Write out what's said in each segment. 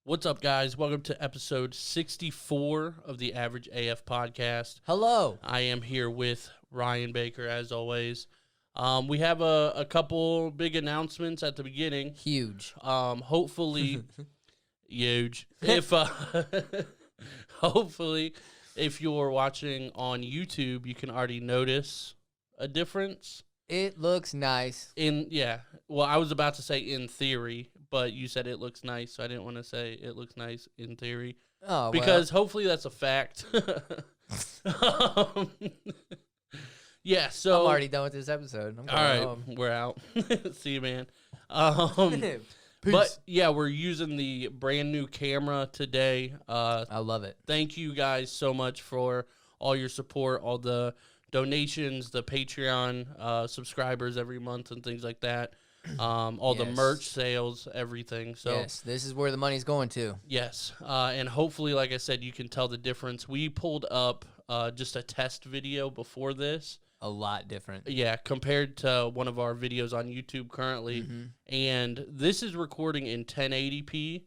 What's up, guys? Welcome to episode 64 of the Average AF podcast. Hello. I am here with Ryan Baker, as always. We have a couple big announcements at the beginning. Huge. Hopefully, huge. Hopefully, if you're watching on YouTube, you can already notice a difference. It looks nice. Well, I was about to say in theory, but you said it looks nice, so I didn't want to say it looks nice in theory. Oh, because hopefully that's a fact. Yeah, so I'm already done with this episode. I'm going home. We're out. See you, man. Peace. But yeah, we're using the brand new camera today. I love it. Thank you guys so much for all your support, all the donations, the Patreon subscribers every month and things like that. All the merch sales, everything. So yes, this is where the money's going to. Yes, and hopefully, like I said, you can tell the difference. We pulled up just a test video before this. A lot different. Yeah, compared to one of our videos on YouTube currently. And this is recording in 1080p.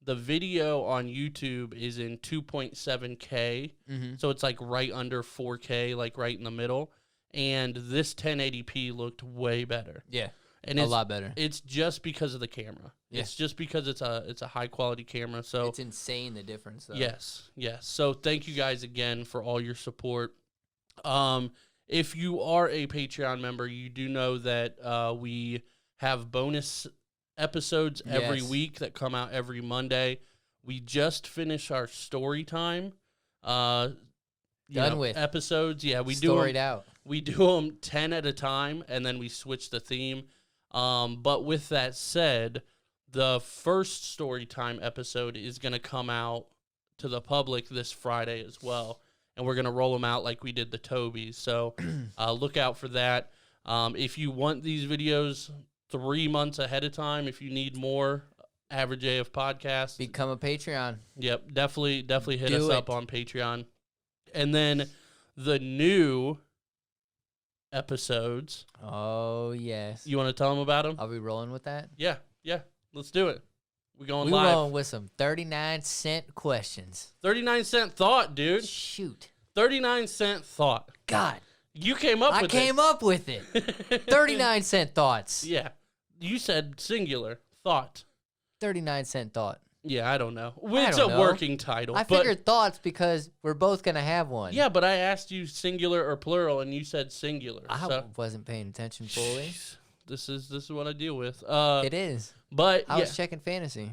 The video on YouTube is in 2.7K. So it's like right under 4K, like right in the middle. And this 1080p looked way better. Yeah. And a lot better. It's just because of the camera. Yeah. It's just because it's a high quality camera. So it's insane the difference though. Yes. So thank you guys again for all your support. If you are a Patreon member, you do know that we have bonus episodes every week that come out every Monday. We just finished our story time. Done with episodes. Yeah, we Storied out. We do them 10 at a time, and then we switch the theme. But with that said, the first story time episode is going to come out to the public this Friday as well. And we're going to roll them out like we did the Tobies. So look out for that. If you want these videos 3 months ahead of time, if you need more Average AF podcast, become a Patreon. Yep, definitely hit us up on Patreon. And then the new episodes. Oh, yes. You want to tell them about them? Are we rolling with that? Yeah. Let's do it. We're live. We're rolling with some 39-cent questions. 39-cent thought, dude. Shoot. 39-cent thought. God. You came up with it. I came up with it. 39-cent thoughts. Yeah. You said singular thought. 39-cent thought. Yeah, I don't know. It's a working title. I figured thoughts because we're both going to have one. Yeah, but I asked you singular or plural, and you said singular. I wasn't paying attention fully. This is what I deal with. It is. But I was checking fantasy.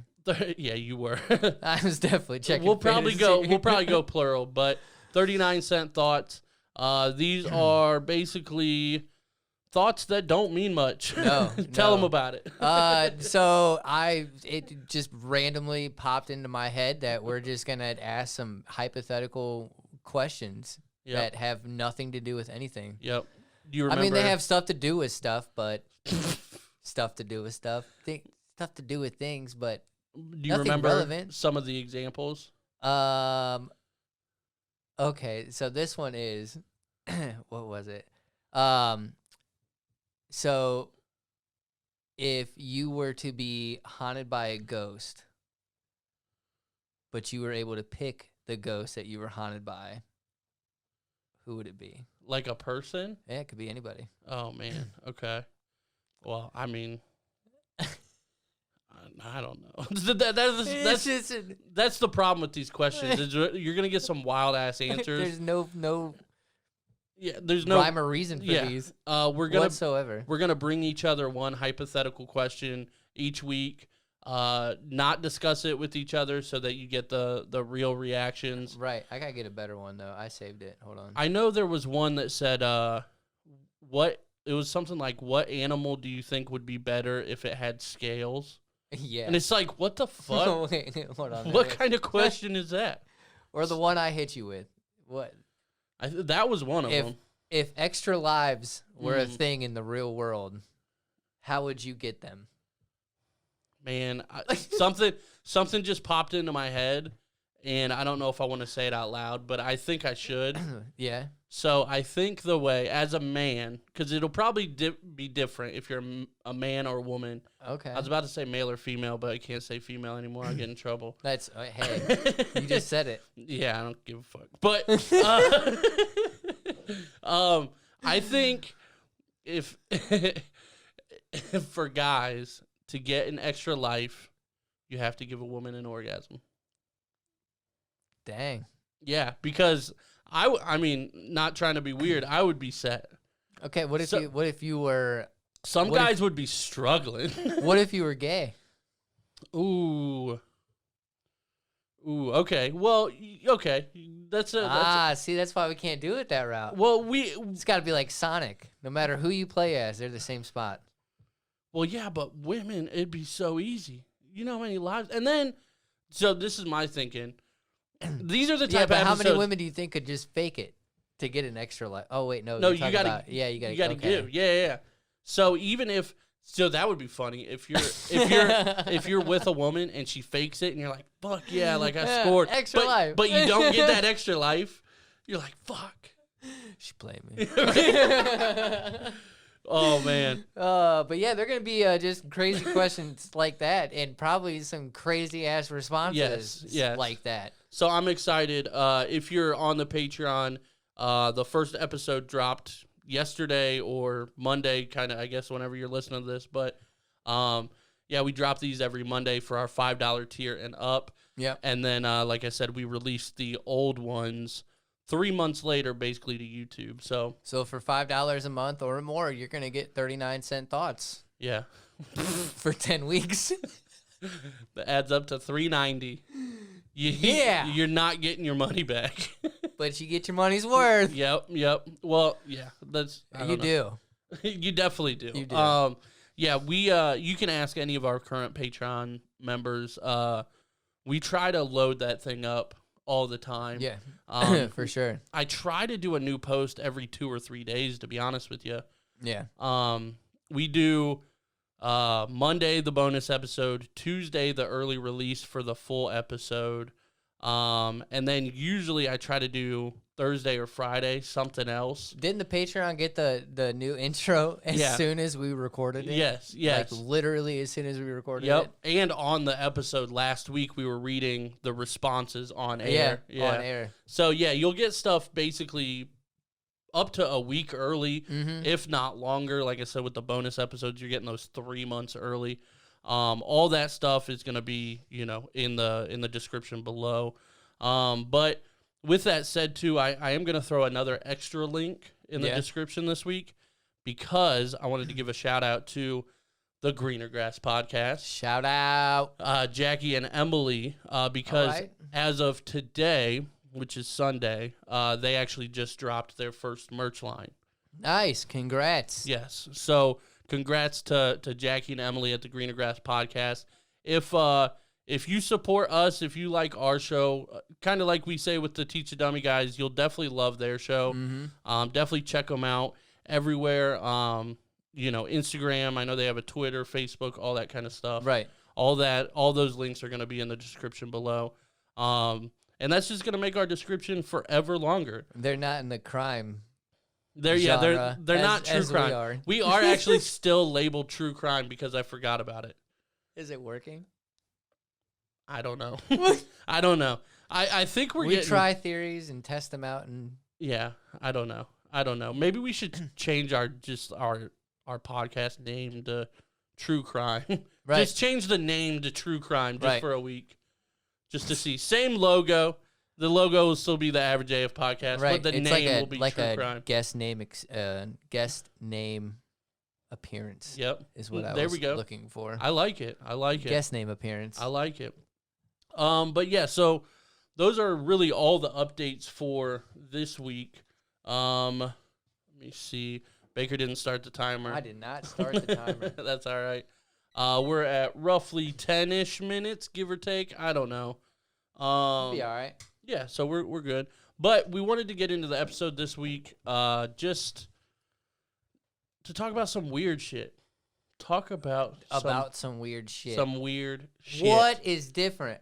Yeah, you were. I was definitely checking We'll fantasy. probably go plural, but 39-cent thoughts. These are basically thoughts that don't mean much. No. Tell them about it. So it just randomly popped into my head that we're just going to ask some hypothetical questions that have nothing to do with anything. Yep. Do you remember? I mean, they have stuff to do with stuff, but stuff to do with stuff. Stuff to do with things, but do you remember relevant. Some of the examples? Okay, so this one is, what was it? So if you were to be haunted by a ghost, but you were able to pick the ghost that you were haunted by, who would it be? Like a person? Yeah, it could be anybody. Oh, man. Okay. Well, I mean, I don't know. That's the problem with these questions. Is you're going to get some wild-ass answers. There's no there's no rhyme or reason for these whatsoever. We're gonna bring each other one hypothetical question each week. Not discuss it with each other so that you get the real reactions. Right. I gotta get a better one though. I saved it. Hold on. I know there was one that said it was something like, what animal do you think would be better if it had scales? Yeah. And it's like, what the fuck? Wait, hold on. What kind of question is that? Or the one I hit you with. What? That was one of them. If extra lives were a thing in the real world, how would you get them? Man, something just popped into my head, and I don't know if I want to say it out loud, but I think I should. Yeah. So I think the way, as a man, because it'll probably be different if you're a man or a woman. Okay. I was about to say male or female, but I can't say female anymore. I'll get in trouble. That's hey, you just said it. Yeah, I don't give a fuck. But I think if for guys to get an extra life, you have to give a woman an orgasm. Dang. Yeah, because I mean, not trying to be weird, I would be set. Okay, what if you were Some guys would be struggling. What if you were gay? Ooh, okay. Well, okay. See, that's why we can't do it that route. Well, it's got to be like Sonic. No matter who you play as, they're the same spot. Well, yeah, but women, it'd be so easy. You know how many lives? And then, so this is my thinking. These are the type of episodes. How many women do you think could just fake it to get an extra life? Oh wait, no, you gotta. You gotta give. Yeah. So even if, that would be funny if you're with a woman and she fakes it and you're like, fuck yeah, like I scored extra life, but you don't get that extra life. You're like, fuck. She played me. Oh man. But yeah, they're gonna be just crazy questions like that, and probably some crazy ass responses. Yes. Like that. So I'm excited. If you're on the Patreon, the first episode dropped yesterday or Monday, kind of, I guess, whenever you're listening to this. But yeah, we drop these every Monday for our $5 tier and up. Yeah. And then, like I said, we released the old ones 3 months later, basically, to YouTube. So for $5 a month or more, you're gonna get 39-cent thoughts. Yeah. For 10 weeks. That adds up to $3.90. You're not getting your money back. But you get your money's worth. Yep. Well, yeah, that's you do. You definitely do. You do. Yeah, you can ask any of our current Patreon members. We try to load that thing up all the time. Yeah. For sure. I try to do a new post every 2 or 3 days, to be honest with you. Yeah. We do Monday the bonus episode, Tuesday the early release for the full episode, and then usually I try to do Thursday or Friday something else. Didn't the Patreon get the new intro as soon as we recorded it? Yes. Like literally as soon as we recorded it. Yep. And on the episode last week, we were reading the responses on air. Yeah. On air. So yeah, you'll get stuff basically up to a week early, if not longer. Like I said, with the bonus episodes, you're getting those 3 months early. All that stuff is going to be, in the description below. But with that said, too, I am going to throw another extra link in the description this week because I wanted to give a shout out to the Greener Grass podcast. Shout out Jackie and Emily, because as of today, which is Sunday, they actually just dropped their first merch line. Nice. Congrats. Yes. So congrats to Jackie and Emily at the Greener Grass podcast. If you support us, if you like our show, kind of like we say with the Teach a Dummy guys, you'll definitely love their show. Definitely check them out everywhere. Instagram. I know they have a Twitter, Facebook, all that kind of stuff. Right. All those links are going to be in the description below. And that's just going to make our description forever longer. They're not in the crime. They're not true crime. We are actually still labeled true crime because I forgot about it. Is it working? I don't know. I don't know. I think we try theories and test them out and yeah. I don't know. Maybe we should change our podcast name to True Crime. Right. Just change the name to True Crime just for a week. Just to see. Same logo. The logo will still be the Average AF podcast, but the name will be True Crime. Guest name appearance. Yep. Is what I was looking for. I like it. Guest name appearance. I like it. But yeah, so those are really all the updates for this week. Let me see. Baker didn't start the timer. I did not start the timer. That's all right. We're at roughly 10-ish minutes, give or take. I don't know. It'll be all right. Yeah, so we're good. But we wanted to get into the episode this week just to talk about some weird shit. Talk about some weird shit. Some weird shit. What is different?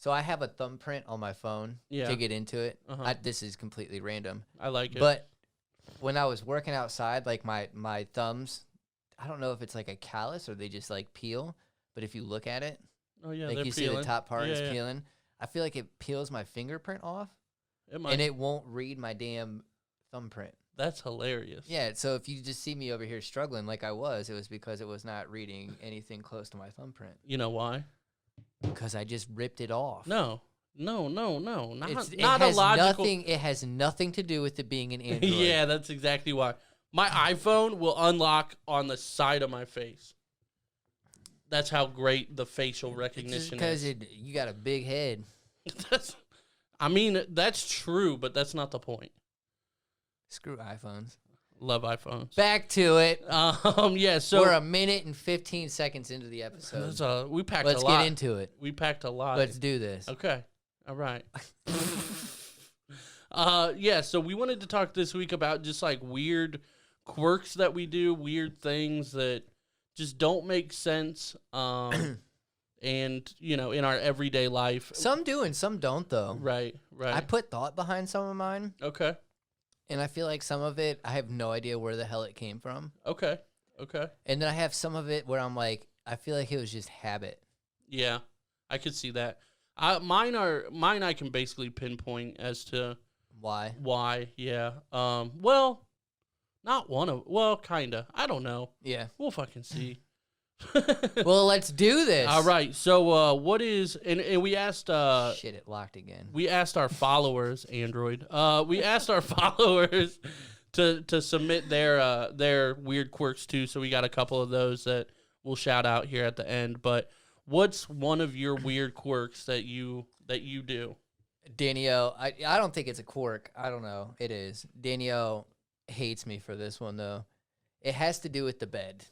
So I have a thumbprint on my phone to get into it. This is completely random. I like it. But when I was working outside, like my thumbs, I don't know if it's like a callus or they just like peel. But if you look at it, like you peeling. see the top part is peeling. I feel like it peels my fingerprint off. It might. And it won't read my damn thumbprint. That's hilarious. Yeah, so if you just see me over here struggling like I was, it was because it was not reading anything close to my thumbprint. You know why? Because I just ripped it off. No. Not a logical. It has nothing to do with it being an Android. Yeah, that's exactly why. My iPhone will unlock on the side of my face. That's how great the facial recognition is. Because you got a big head. That's true, but that's not the point. Screw iPhones. Love iPhones. Back to it. Yeah. So we're 1 minute and 15 seconds into the episode. We packed Let's a lot. get into it. We packed a lot. Let's do this. Okay. All right. Yeah. So we wanted to talk this week about just like weird quirks that we do, weird things that just don't make sense. And in our everyday life, some do and some don't, though. Right. I put thought behind some of mine. Okay. And I feel like some of it, I have no idea where the hell it came from. Okay. And then I have some of it where I'm like, I feel like it was just habit. Yeah, I could see that. Mine I can basically pinpoint as to why. Why? Yeah. Well, not one of. Well, kinda. I don't know. Yeah. We'll fucking see. Well, let's do this. All right. So, what is and we asked. Shit, it locked again. We asked our followers, Android. We asked our followers to submit their weird quirks too. So we got a couple of those that we'll shout out here at the end. But what's one of your weird quirks that you do? Danielle, I don't think it's a quirk. I don't know. It is. Danielle hates me for this one though. It has to do with the bed.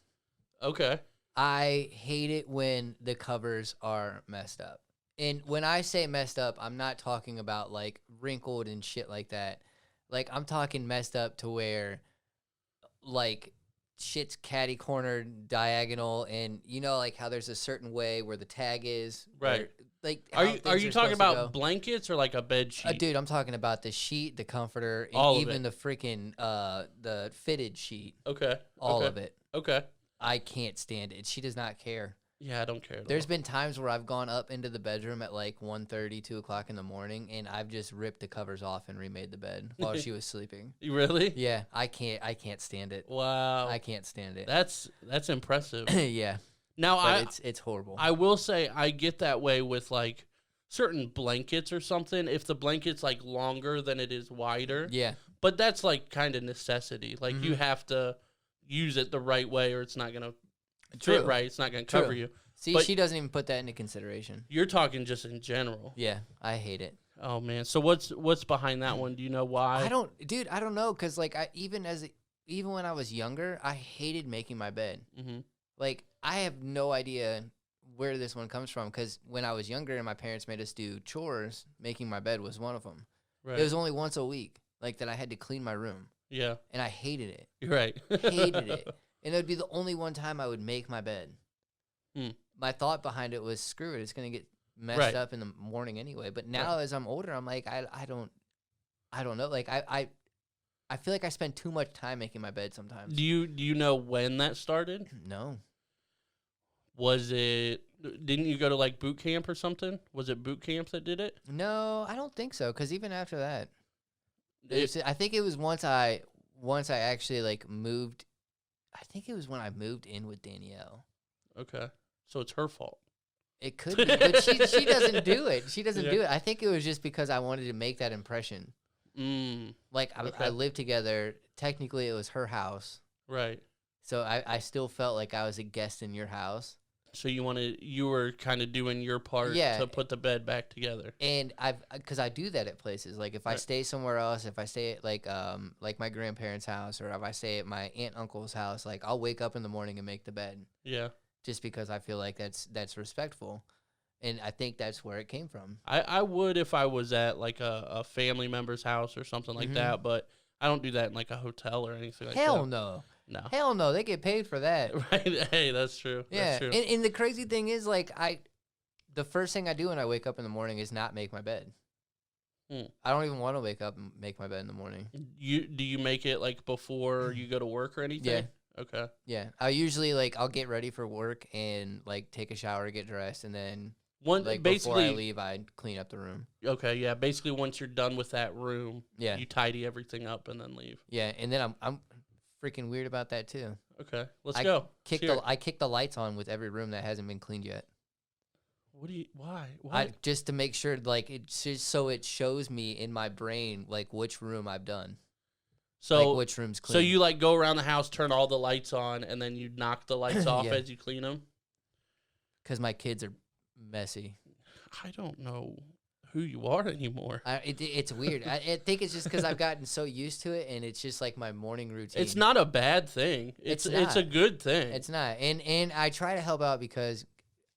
Okay. I hate it when the covers are messed up. And when I say messed up, I'm not talking about like wrinkled and shit like that. Like I'm talking messed up to where like shit's catty cornered diagonal, and like how there's a certain way where the tag is. Right. Like are you talking about blankets or like a bed sheet? Dude, I'm talking about the sheet, the comforter, and all even the freaking the fitted sheet. Okay. All of it. Okay. I can't stand it. She does not care. Yeah, I don't care. There's been times where I've gone up into the bedroom at like 1:30, 2 o'clock in the morning, and I've just ripped the covers off and remade the bed while she was sleeping. You really? Yeah, I can't stand it. Wow. I can't stand it. That's impressive. Yeah. Now it's horrible. I will say I get that way with like certain blankets or something. If the blanket's like longer than it is wider. Yeah. But that's like kind of necessity. Like you have to use it the right way or it's not going to fit right. It's not going to cover you. See, but she doesn't even put that into consideration. You're talking just in general. Yeah, I hate it. Oh man. So what's behind that one? Do you know why? I don't know, cuz like even when I was younger, I hated making my bed. Mm-hmm. Like I have no idea where this one comes from, cuz when I was younger and my parents made us do chores, making my bed was one of them. Right. It was only once a week like that I had to clean my room. Yeah. And I hated it. You're right. Hated it. And it would be the only one time I would make my bed. My thought behind it was, screw it, it's going to get messed up in the morning anyway. But now as I'm older, I'm like, I don't know. Like I feel like I spend too much time making my bed sometimes. Do you know when that started? No. Didn't you go to like boot camp or something? Was it boot camp that did it? No, I don't think so. Because even after that, I think it was once I actually like moved. I think it was when I moved in with Danielle. Okay, so it's her fault. It could be, but she doesn't do it. She doesn't do it. I think it was just because I wanted to make that impression. Like I lived together. Technically, it was her house. Right. So I still felt like I was a guest in your house. So you were kind of doing your part to put the bed back together. And because I do that at places. Like if I stay somewhere else, if I stay at like my grandparents' house, or if I stay at my aunt uncle's house, like I'll wake up in the morning and make the bed. Yeah. Just because I feel like that's respectful. And I think that's where it came from. I would if I was at like a family member's house or something like that, but I don't do that in like a hotel or anything like that. Hell no. No. Hell no. They get paid for that. Right. Hey, that's true. Yeah. That's true. And the crazy thing is, like, the first thing I do when I wake up in the morning is not make my bed. Hmm. I don't even want to wake up and make my bed in the morning. Do you make it like before you go to work or anything? Yeah. Okay. Yeah. I usually I'll get ready for work and like take a shower, get dressed, and then before basically I leave, I clean up the room. Okay, yeah. Basically, once you're done with that room, Yeah. you tidy everything up and then leave. Yeah, and then I'm freaking weird about that too. Okay, let's go. I kick the lights on with every room that hasn't been cleaned yet. Why? Just to make sure so it shows me in my brain like which room I've done. So like which room's clean. So you like go around the house, turn all the lights on, and then you knock the lights off Yeah. as you clean them? Because my kids are messy. I don't know who you are anymore. It's weird. I think it's just because I've gotten so used to it, and it's just like my morning routine. It's not a bad thing. It's a good thing. It's not. And I try to help out because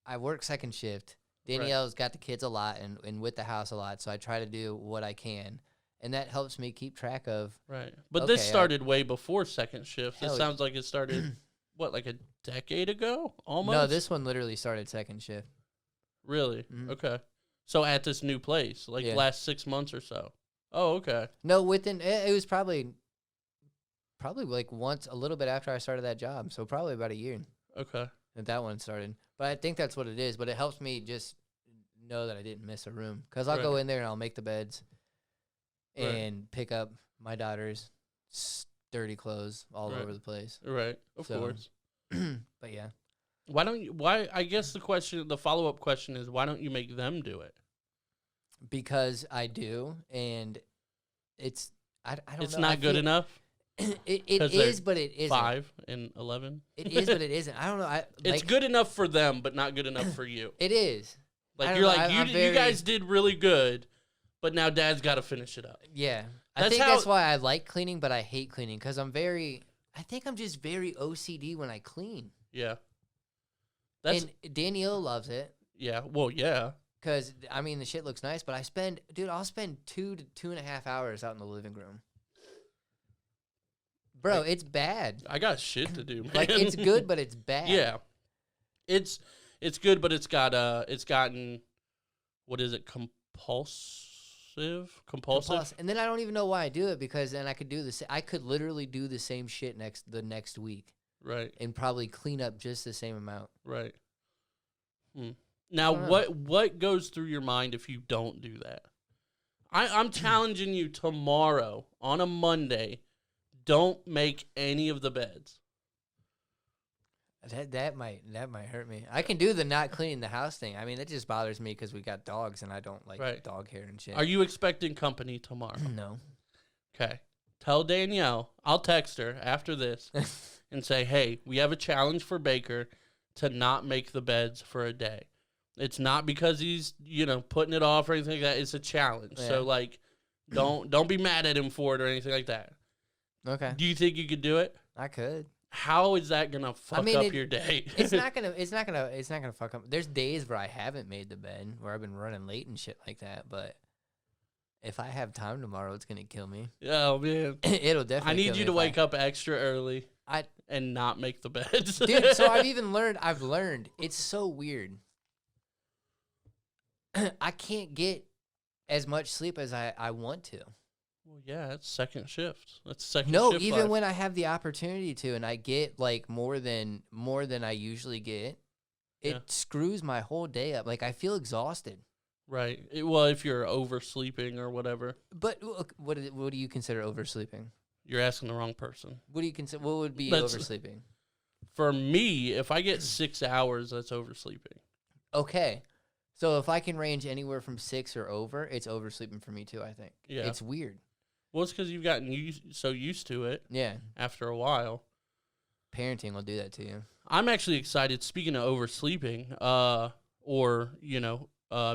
I work second shift. Danielle's got the kids a lot and with the house a lot, so I try to do what I can. And that helps me keep track of. Right. But this started way before second shift. It sounds like it started, like a decade ago? Almost? No, this one literally started second shift. Really? Mm-hmm. Okay. So at this new place, last 6 months or so. Oh, okay. No, it was probably like once, a little bit after I started that job. So probably about a year. Okay. That one started. But I think that's what it is. But it helps me just know that I didn't miss a room. Because I'll go in there and I'll make the beds and pick up my daughter's dirty clothes all over the place. Right. Of course. But yeah. I guess the follow-up question is, why don't you make them do it? Because I do. And I don't know. It's not good enough? It is, but it isn't. 5 and 11? It is, but it isn't. I don't know. It's good enough for them, but not good enough for you. It is. Like, you're like, you guys did really good, but now Dad's got to finish it up. Yeah. I think that's why I like cleaning, but I hate cleaning because I think I'm just very OCD when I clean. Yeah. And Danielle loves it. Yeah. Well, yeah. Because, I mean, the shit looks nice, but I'll spend 2 to 2.5 hours out in the living room. Bro, it's bad. I got shit to do, man. Like, it's good, but it's bad. Yeah. It's good, but it's gotten, what is it, compulsive? And then I don't even know why I do it, because then I could literally do the same shit the next week. Right. And probably clean up just the same amount. Right. Now, what goes through your mind if you don't do that? I'm challenging you tomorrow on a Monday. Don't make any of the beds. That might hurt me. I can do the not cleaning the house thing. I mean, it just bothers me because we got dogs and I don't like dog hair and shit. Are you expecting company tomorrow? No. Okay. Tell Danielle. I'll text her after this and say, hey, we have a challenge for Baker to not make the beds for a day. It's not because he's, putting it off or anything like that. It's a challenge. Yeah. So, don't be mad at him for it or anything like that. Okay. Do you think you could do it? I could. How is that gonna fuck up your day? It's not gonna fuck up. There's days where I haven't made the bed, where I've been running late and shit like that. But if I have time tomorrow, it's gonna kill me. Oh man, it'll definitely. I need you to wake up extra early. And not make the beds, dude. So I've learned. It's so weird. I can't get as much sleep as I want to. Well, yeah, it's second shift. That's second shift. No, even when I have the opportunity to, and I get like more than I usually get, it screws my whole day up. Like I feel exhausted. Right. Well, if you're oversleeping or whatever. But what do you consider oversleeping? You're asking the wrong person. What do you consider? What would be oversleeping? For me, if I get 6 hours, that's oversleeping. Okay. So if I can range anywhere from 6 or over, it's oversleeping for me too, I think. Yeah. It's weird. Well, it's because you've gotten so used to it. Yeah. After a while. Parenting will do that to you. I'm actually excited, speaking of oversleeping, or,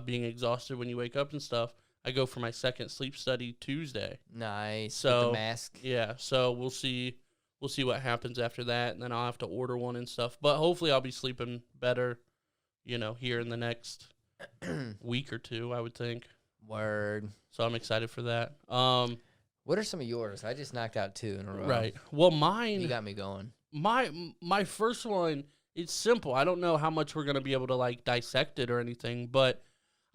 being exhausted when you wake up and stuff, I go for my second sleep study Tuesday. Nice. So, with the mask. Yeah, so we'll see what happens after that, and then I'll have to order one and stuff. But hopefully I'll be sleeping better, here in the next week or two, I would think. Word. So I'm excited for that. What are some of yours? I just knocked out 2 in a row. Right. Well, mine. You got me going. My first one it's simple. I don't know how much we're gonna be able to like dissect it or anything, but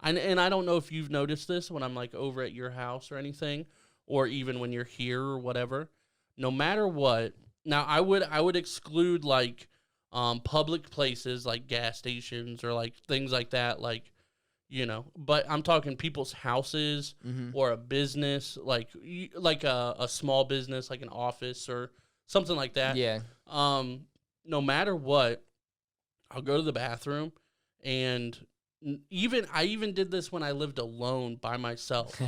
and I don't know if you've noticed this when I'm like over at your house or anything, or even when you're here or whatever. No matter what, now I would exclude like public places like gas stations or like things like that, like but I'm talking people's houses or a business, like a small business, like an office or something like that. Yeah. No matter what, I'll go to the bathroom, and I even did this when I lived alone by myself.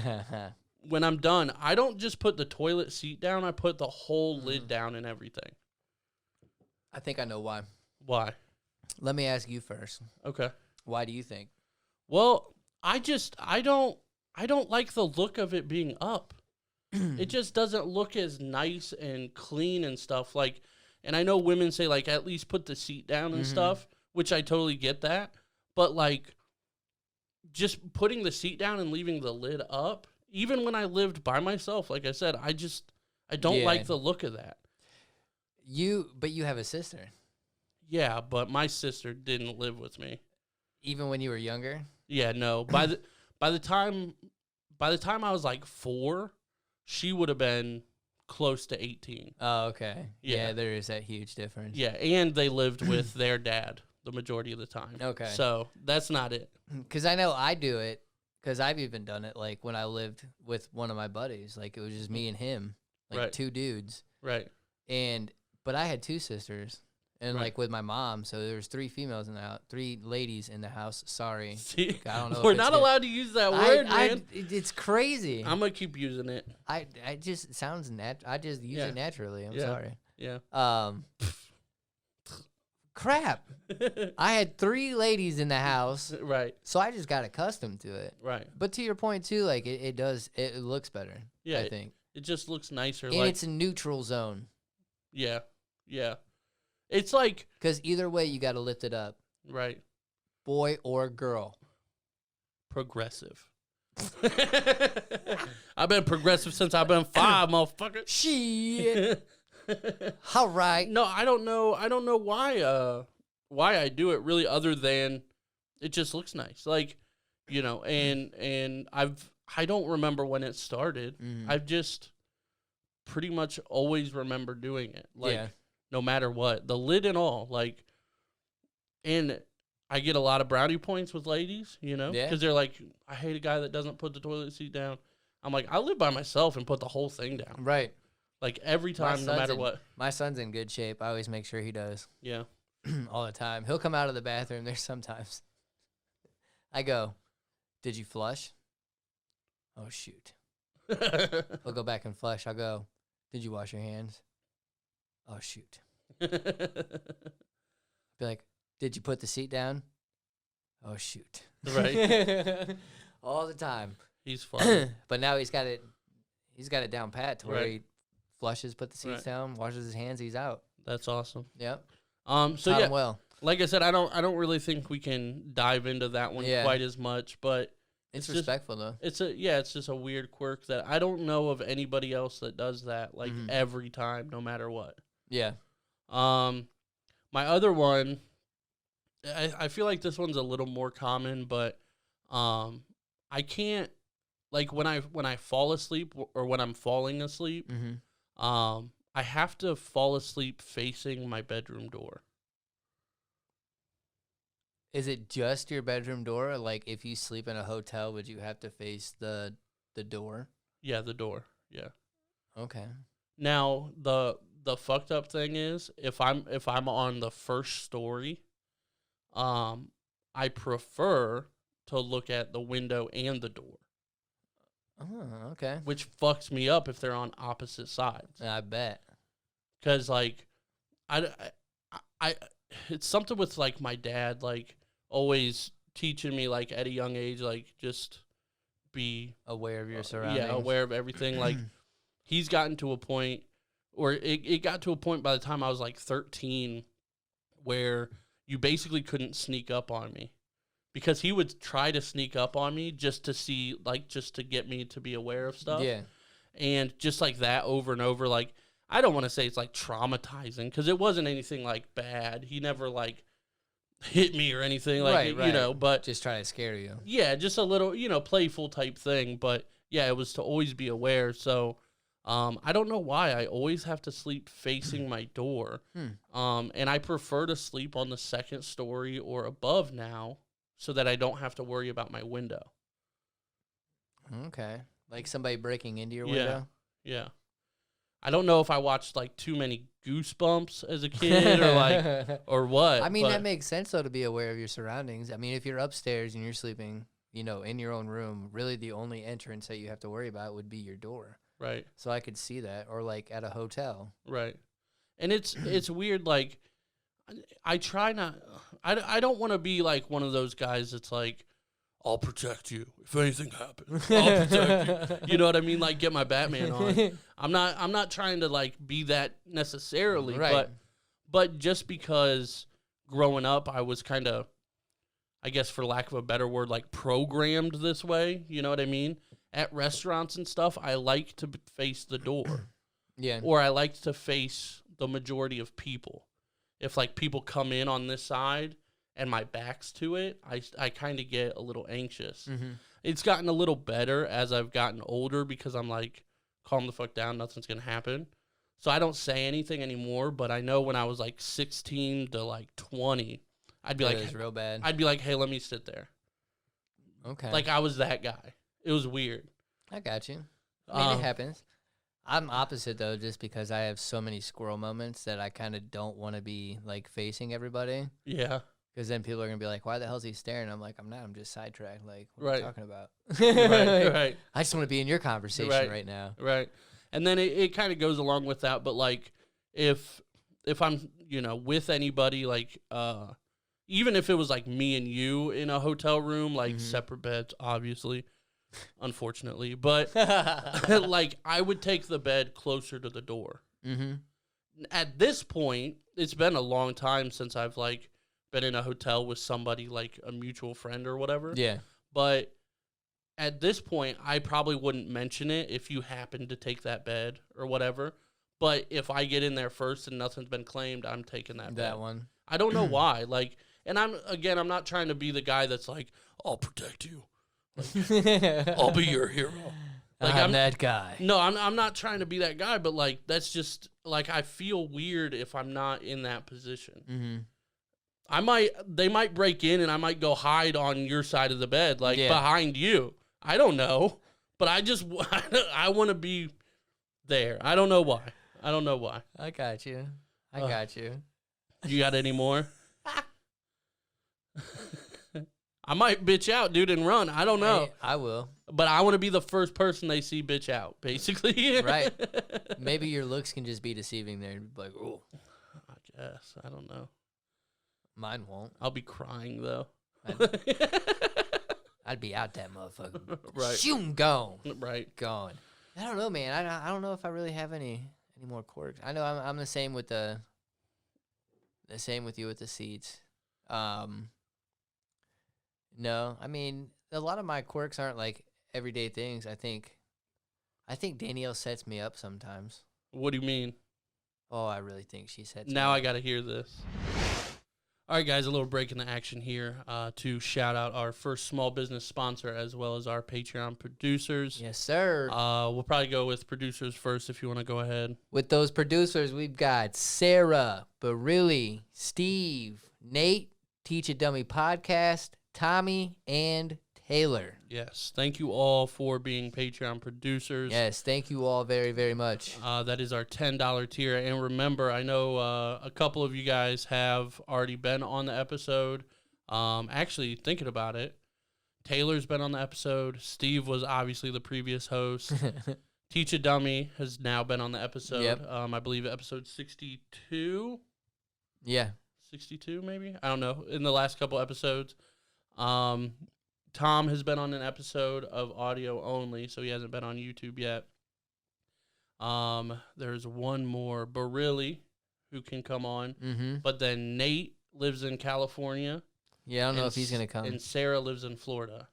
When I'm done, I don't just put the toilet seat down, I put the whole lid down and everything. I think I know why. Why? Let me ask you first. Okay. Why do you think? Well, I don't like the look of it being up. It just doesn't look as nice and clean and stuff. Like, and I know women say like at least put the seat down and stuff, which I totally get that. But like, just putting the seat down and leaving the lid up, even when I lived by myself, like I said, I don't like the look of that. But you have a sister. Yeah, but my sister didn't live with me. Even when you were younger? Yeah, no. By the time I was like 4, she would have been close to 18. Oh, okay. Yeah. Yeah, there is that huge difference. Yeah, and they lived with their dad the majority of the time. Okay. So that's not it. Because I know I do it, because I've even done it, like, when I lived with one of my buddies. Like, it was just me and him, like, Right. 2 dudes. Right. But I had 2 sisters, and, Right. like, with my mom, so there was 3 females in the house, 3 ladies in the house. Sorry. See, I don't know we're if it's not good. allowed to use that word, man. It's crazy. I'm gonna keep using it. I just it sounds I just use it naturally. I'm sorry. Yeah. Crap. I had 3 ladies in the house, Right. so I just got accustomed to it. Right. But to your point too, like it looks better. Yeah. I think, It just looks nicer. and like, it's a neutral zone yeah. Yeah. It's like, because either way you got to lift it up, right. boy or girl. Progressive. I've been progressive since I've been 5, motherfucker. Shit. All right. No, I don't know why I do it really, other than it just looks nice. Like, and I don't remember when it started. I've just pretty much always remember doing it. Like, no matter what. The lid and all, like, and I get a lot of brownie points with ladies, because they're like, I hate a guy that doesn't put the toilet seat down. I'm like, I live by myself and put the whole thing down. Right. Like, every time, no matter what. My son's in good shape. I always make sure he does. Yeah. All the time. He'll come out of the bathroom. There's sometimes I go, did you flush? Oh, shoot. He'll go back and flush. I'll go, did you wash your hands? Oh, shoot. Be like, did you put the seat down? Oh, shoot. Right. All the time. He's fun. But now he's got it down pat to where Right. he flushes, put the seats down, washes his hands, he's out. That's awesome. Yep. So Taught yeah, him well. like I said, I don't really think we can dive into that one quite as much, but It's just respectful though. it's just a weird quirk that I don't know of anybody else that does that, like, every time, no matter what. Yeah. My other one, I feel like this one's a little more common, but I can't, like, when I fall asleep or when I'm falling asleep, I have to fall asleep facing my bedroom door. Is it just your bedroom door? Or like if you sleep in a hotel, would you have to face the door? Yeah, the door. Yeah. Okay. Now the fucked up thing is if I'm on the first story, I prefer to look at the window and the door, Oh, okay. which fucks me up if they're on opposite sides. I bet. Cause like, I it's something with like my dad, like, always teaching me, like, at a young age, like, just be Aware of your surroundings. yeah, aware of everything. Like, he's gotten to a point, or it got to a point by the time I was like 13, where you basically couldn't sneak up on me, because he would try to sneak up on me just to see, like, just to get me to be aware of stuff. Yeah. And just like that over and over, like, I don't want to say it's like traumatizing, because it wasn't anything like bad. He never like hit me or anything, like, right. you know, but Just try to scare you. yeah, just a little, you know, playful type thing. But yeah, it was to always be aware. So I don't know why I always have to sleep facing my door. And I prefer to sleep on the second story or above now so that I don't have to worry about my window. Okay. Like somebody breaking into your window? Yeah. I don't know if I watched like too many Goosebumps as a kid or like or what. I mean, but that makes sense though to be aware of your surroundings. I mean, if you're upstairs and you're sleeping, you know, in your own room, really the only entrance that you have to worry about would be your door. right. So I could see that, or like at a hotel. Right. And it's weird, like I try not I don't want to be like one of those guys that's like, I'll protect you if anything happens. I'll protect you. You know what I mean? Like get my Batman on. I'm not trying to like be that necessarily, Right. but just because growing up I was kind of, I guess for lack of a better word, like programmed this way, you know what I mean? At restaurants and stuff, I like to face the door. Yeah. Or I like to face the majority of people. If like people come in on this side and my back's to it, I kind of get a little anxious. Mm-hmm. It's gotten a little better as I've gotten older because I'm like, calm the fuck down, nothing's going to happen. So I don't say anything anymore, but I know when I was like 16 to like 20, I'd be It like, was real bad. I'd be like, hey, let me sit there. Okay. Like I was that guy. It was weird. I got you. I mean, it happens. I'm opposite though, just because I have so many squirrel moments that I kind of don't want to be like facing everybody. Yeah. Because then people are gonna be like, "Why the hell's he staring?" I'm like, "I'm not. I'm just sidetracked. Like, what are Right. you talking about?" Right. Right. I just want to be in your conversation right now. Right. And then it kind of goes along with that, but like if I'm, you know, with anybody, like even if it was like me and you in a hotel room, like separate beds, obviously, unfortunately, but like I would take the bed closer to the door. Mm-hmm. At this point, it's been a long time since I've like been in a hotel with somebody like a mutual friend or whatever. Yeah. But at this point, I probably wouldn't mention it if you happen to take that bed or whatever. But if I get in there first and nothing's been claimed, I'm taking that bed. That one. I don't know why. Like, and I'm not trying to be the guy that's like, I'll protect you. Like, I'll be your hero. Like, I'm that guy. No, I'm not trying to be that guy, but like that's just like I feel weird if I'm not in that position. Mm-hmm. They might break in and I might go hide on your side of the bed, like behind you. I don't know, but I want to be there. I don't know why. I got you. I got you. You got any more? I might bitch out, dude, and run. I don't know. Hey, I will. But I want to be the first person they see bitch out, basically. Right. Maybe your looks can just be deceiving there. Like, oh. I guess. I don't know. Mine won't. I'll be crying, though. I'd be out that motherfucker. Right. Shoot, gone. Right. Gone. I don't know, man. I don't know if I really have any more quirks. I know I'm the same with the same with you with the seats. No, I mean a lot of my quirks aren't like everyday things. I think Danielle sets me up sometimes. What do you mean? Oh, I really think she sets me Now up. I got to hear this. All right, guys, a little break in the action here to shout out our first small business sponsor as well as our Patreon producers. Yes, sir. We'll probably go with producers first if you want to go ahead. With those producers, we've got Sarah, Barili, Steve, Nate, Teach a Dummy Podcast, Tommy, and Taylor. Yes, thank you all for being Patreon producers. Yes, thank you all very, very much. That is our $10 tier. And remember, I know a couple of you guys have already been on the episode. Actually, thinking about it, Taylor's been on the episode. Steve was obviously the previous host. Teach a Dummy has now been on the episode. Yep. I believe episode 62. Yeah. 62 maybe? I don't know. In the last couple episodes. Tom has been on an episode of audio only, so he hasn't been on YouTube yet. There's one more, Barili, who can come on. Mm-hmm. But then Nate lives in California. Yeah, I don't know if he's going to come. And Sarah lives in Florida.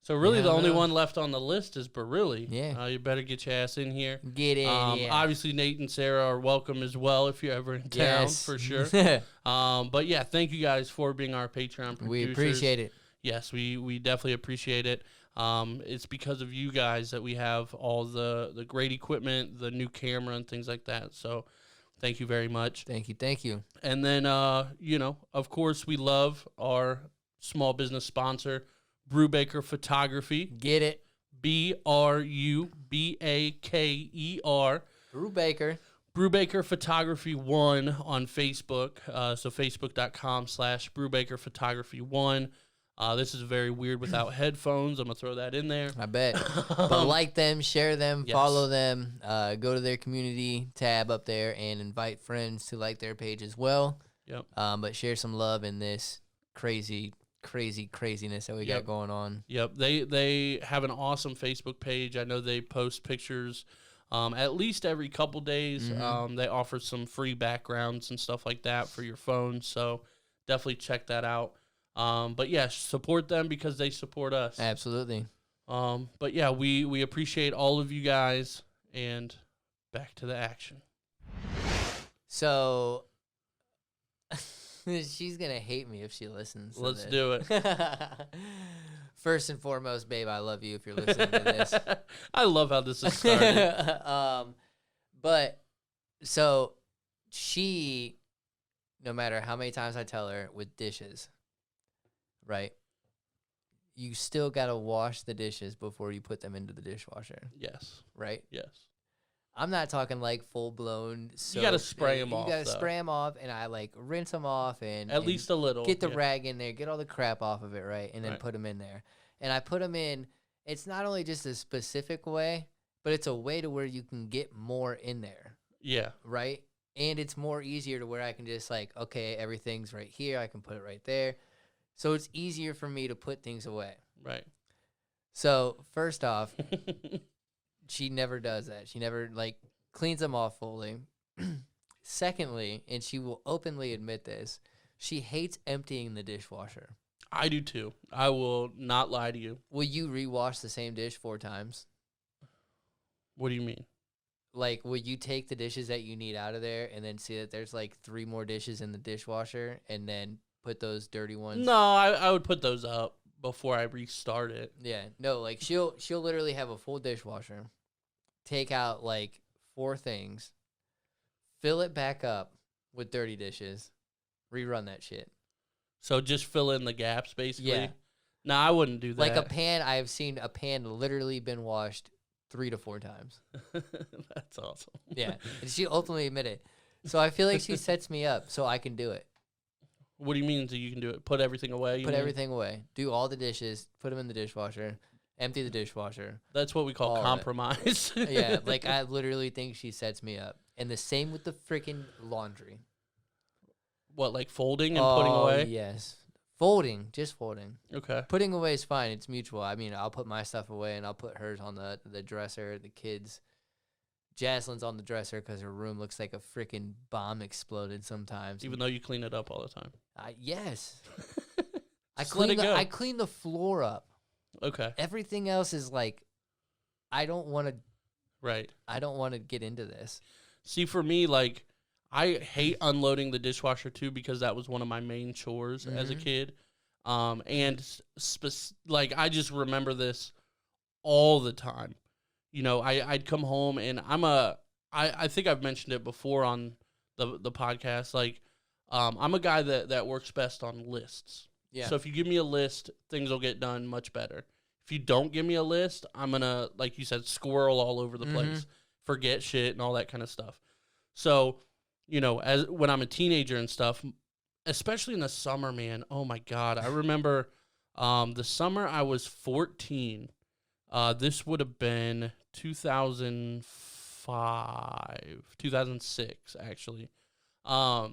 So really, Yeah, the I only know. one left on the list is Barili. Yeah. You better get your ass in here. Get in, yeah. Obviously, Nate and Sarah are welcome as well if you're ever in town, Yes. for sure. But yeah, thank you guys for being our Patreon producers. We appreciate it. Yes, we definitely appreciate it. It's because of you guys that we have all the great equipment, the new camera, and things like that. So thank you very much. Thank you. And then, of course, we love our small business sponsor, Brubaker Photography. Get it. Brubaker. Brubaker. Brubaker Photography 1 on Facebook. So facebook.com/Brubaker Photography 1. This is very weird without headphones. I'm going to throw that in there. I bet. But like them, share them, Yes. follow them, go to their community tab up there and invite friends to like their page as well. Yep. But share some love in this craziness that we got going on. Yep. They have an awesome Facebook page. I know they post pictures at least every couple days. They offer some free backgrounds and stuff like that for your phone. So definitely check that out. But yeah, support them because they support us. Absolutely. But yeah, we appreciate all of you guys, and back to the action. So she's gonna hate me if she listens. Let's do it. First and foremost, babe, I love you if you're listening to this. I love how this is started. But so she, no matter how many times I tell her with dishes, right? You still gotta wash the dishes before you put them into the dishwasher, Yes. right? Yes. I'm not talking like full blown. You gotta spray them off. You gotta though. spray them off, and I like rinse them off, and At least a little. get the yeah. rag in there, get all the crap off of it, right, and then Right. put them in there. And I put them in. It's not only just a specific way, but it's a way to where you can get more in there, Yeah. right? And it's more easier to where I can just like, okay, everything's right here. I can put it right there. So it's easier for me to put things away. Right. So first off, she never does that. She never like cleans them off fully. Secondly, and she will openly admit this, she hates emptying the dishwasher. I do too. I will not lie to you. Will you rewash the same dish 4 times? What do you mean? Like, will you take the dishes that you need out of there and then see that there's like 3 more dishes in the dishwasher and then put those dirty ones? No, I would put those up before I restart it. Yeah, no, like she'll literally have a full dishwasher, take out like 4 things, fill it back up with dirty dishes, rerun that shit. So just fill in the gaps, basically. Yeah. No, I wouldn't do that. Like a pan, I've seen a pan literally been washed 3 to 4 times. That's awesome. Yeah, and she openly admitted. So I feel like she sets me up so I can do it. What do you mean? So you can do it? Put everything away. you Put mean? everything away. Do all the dishes. Put them in the dishwasher. Empty the dishwasher. That's what we call all of it. compromise. Yeah, like I literally think she sets me up. And the same with the freaking laundry. What, like folding and putting away? Yes. Folding, just folding. Okay. Putting away is fine. It's mutual. I mean, I'll put my stuff away and I'll put hers on the dresser. The kids, Jaslyn's on the dresser because her room looks like a freaking bomb exploded sometimes. Even though you clean it up all the time. Yes. Just let it go. I clean the floor up. Okay. Everything else is like, I don't want Right. to get into this. See, for me, like, I hate unloading the dishwasher too because that was one of my main chores as a kid. And like, I just remember this all the time. You know, I'd come home and I think I've mentioned it before on the podcast. Like, I'm a guy that works best on lists. Yeah. So if you give me a list, things will get done much better. If you don't give me a list, I'm going to, like you said, squirrel all over the place, forget shit and all that kind of stuff. So, you know, when I'm a teenager and stuff, especially in the summer, man, oh my God. I remember the summer I was 14. This would have been 2006, actually. That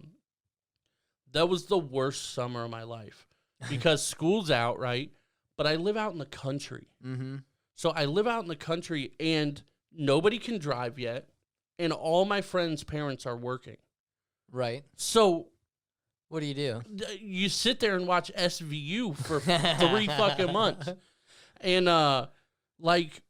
was the worst summer of my life because school's out, right? But I live out in the country. Mm-hmm. So I live out in the country and nobody can drive yet. And all my friends' parents are working. Right. So What do? You sit there and watch SVU for 3 fucking months. And like,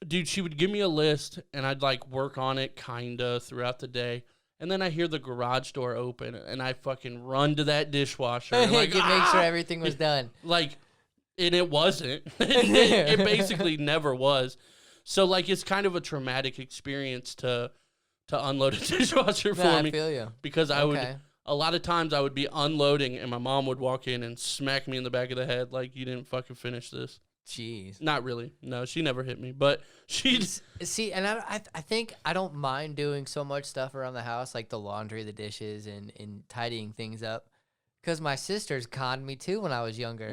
dude, she would give me a list, and I'd like work on it kinda throughout the day. And then I hear the garage door open, and I fucking run to that dishwasher. And like, Make sure everything was done. Like, and it wasn't. It basically never was. So like, it's kind of a traumatic experience to unload a dishwasher for I me, feel you. because I would a lot of times I would be unloading, and my mom would walk in and smack me in the back of the head like, you didn't fucking finish this. Jeez. Not really. No, she never hit me, but she See, and I think I don't mind doing so much stuff around the house, like the laundry, the dishes, and tidying things up, because my sisters conned me too when I was younger.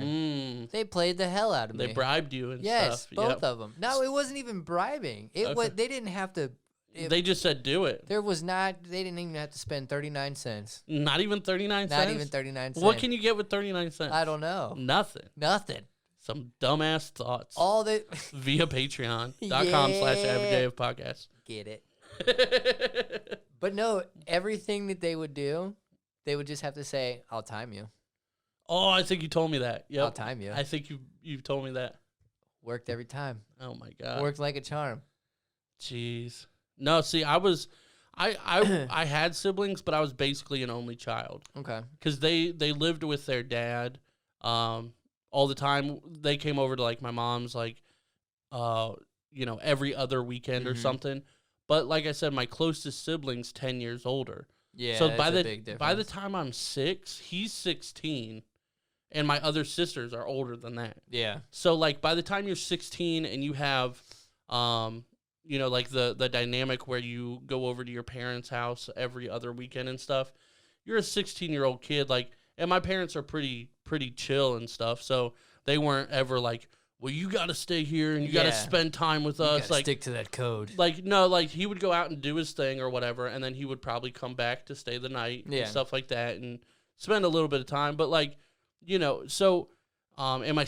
They played the hell out of me. They bribed you and yes, stuff. both of them. No, it wasn't even bribing. It was, they didn't have to. They just said do it. There was not. They didn't even have to spend 39 cents. Not even 39 cents? Not even 39 cents. What can you get with 39 cents? I don't know. Nothing. Some dumbass thoughts. All the via patreon.com/averageyofpodcast. Get it. But no, everything that they would do, they would just have to say, I'll time you. Oh, I think you told me that. Yep. I'll time you. I think you've told me that. Worked every time. Oh my God. Worked like a charm. Jeez. No, see, I had siblings, but I was basically an only child. Okay. Because they lived with their dad all the time. They came over to like my mom's like every other weekend or something. But like I said, my closest sibling's 10 years older. Yeah. So by the time I'm 6, he's 16, and my other sisters are older than that. Yeah. So like by the time you're 16 and you have like the dynamic where you go over to your parents' house every other weekend and stuff, you're a 16-year-old kid, like, and my parents are pretty chill and stuff, so they weren't ever like, well, you got to stay here and you got to spend time with us. Like, stick to that code. Like, no, like he would go out and do his thing or whatever, and then he would probably come back to stay the night and stuff like that and spend a little bit of time. But like, so, and my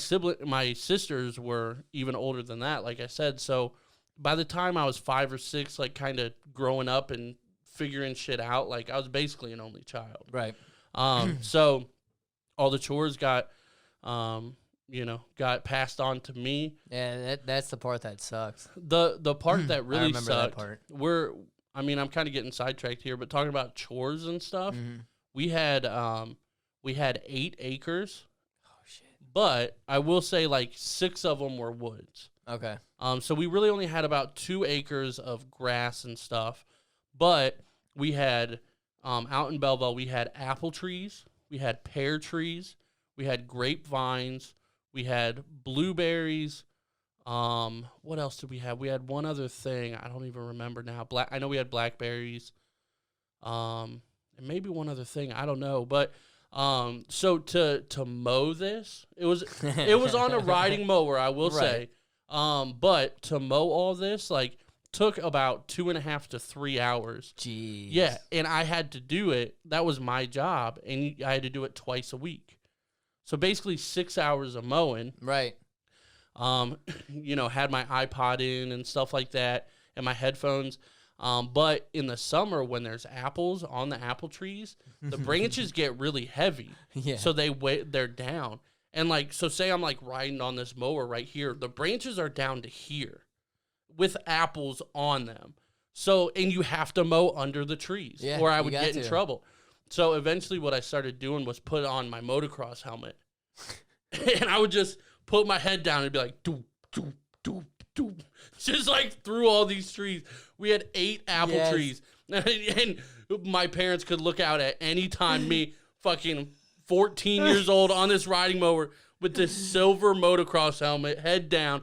sisters were even older than that, like I said. So by the time I was 5 or 6, like kind of growing up and figuring shit out, like I was basically an only child. Right. So all the chores got passed on to me. Yeah, that's the part that sucks. The part that really sucked. That part. I'm kind of getting sidetracked here, but talking about chores and stuff, we had 8 acres. Oh shit! But I will say like 6 of them were woods. Okay. So we really only had about 2 acres of grass and stuff, but we had out in Belleville we had apple trees, we had pear trees, we had grapevines. We had blueberries. What else did we have? We had one other thing. I don't even remember now. I know we had blackberries. And maybe one other thing. I don't know. But so to mow this, it was on a riding mower, I will say. But to mow all this, like, took about 2.5 to 3 hours. Jeez. Yeah, and I had to do it. That was my job, and I had to do it twice a week. So basically 6 hours of mowing. Right. Had my iPod in and stuff like that and my headphones. But in the summer when there's apples on the apple trees, the branches get really heavy. Yeah. So they're down. And like, so say I'm like riding on this mower right here. The branches are down to here with apples on them. So, and you have to mow under the trees or I would get in trouble. So eventually what I started doing was put on my motocross helmet. And I would just put my head down and be like, doop, doop, doop, doop. Just like through all these trees. We had 8 apple trees. And my parents could look out at any time me fucking 14 years old on this riding mower with this silver motocross helmet, head down.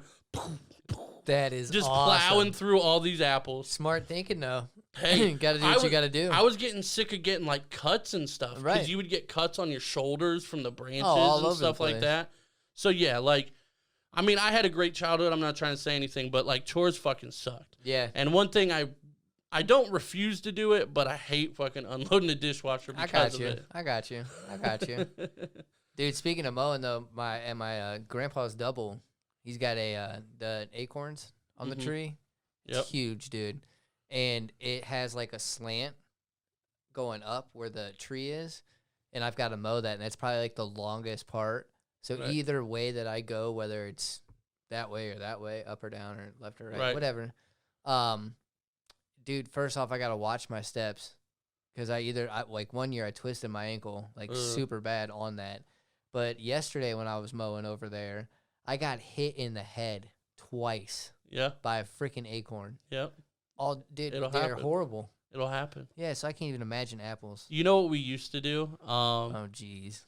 That is just awesome. Plowing through all these apples. Smart thinking, though. Hey, gotta do what you gotta do. I was getting sick of getting like cuts and stuff. Right. Because you would get cuts on your shoulders from the branches all and stuff like that. So yeah, like, I mean, I had a great childhood. I'm not trying to say anything, but like chores fucking sucked. Yeah. And one thing I don't refuse to do it, but I hate fucking unloading the dishwasher because of it. I got you. Dude, speaking of mowing though, my grandpa's double, he's got the acorns on the tree. It's huge, dude. And it has like a slant going up where the tree is, and I've got to mow that, and that's probably like the longest part. So either way that I go, whether it's that way or that way, up or down or left or right, Right. whatever. Dude, first off, I gotta watch my steps because like 1 year I twisted my ankle like super bad on that. But yesterday when I was mowing over there, I got hit in the head twice Yeah. by a freaking acorn. Yep. Dude, It'll they're happen. horrible. It'll happen. Yeah, so I can't even imagine apples. You know what we used to do? Oh, jeez.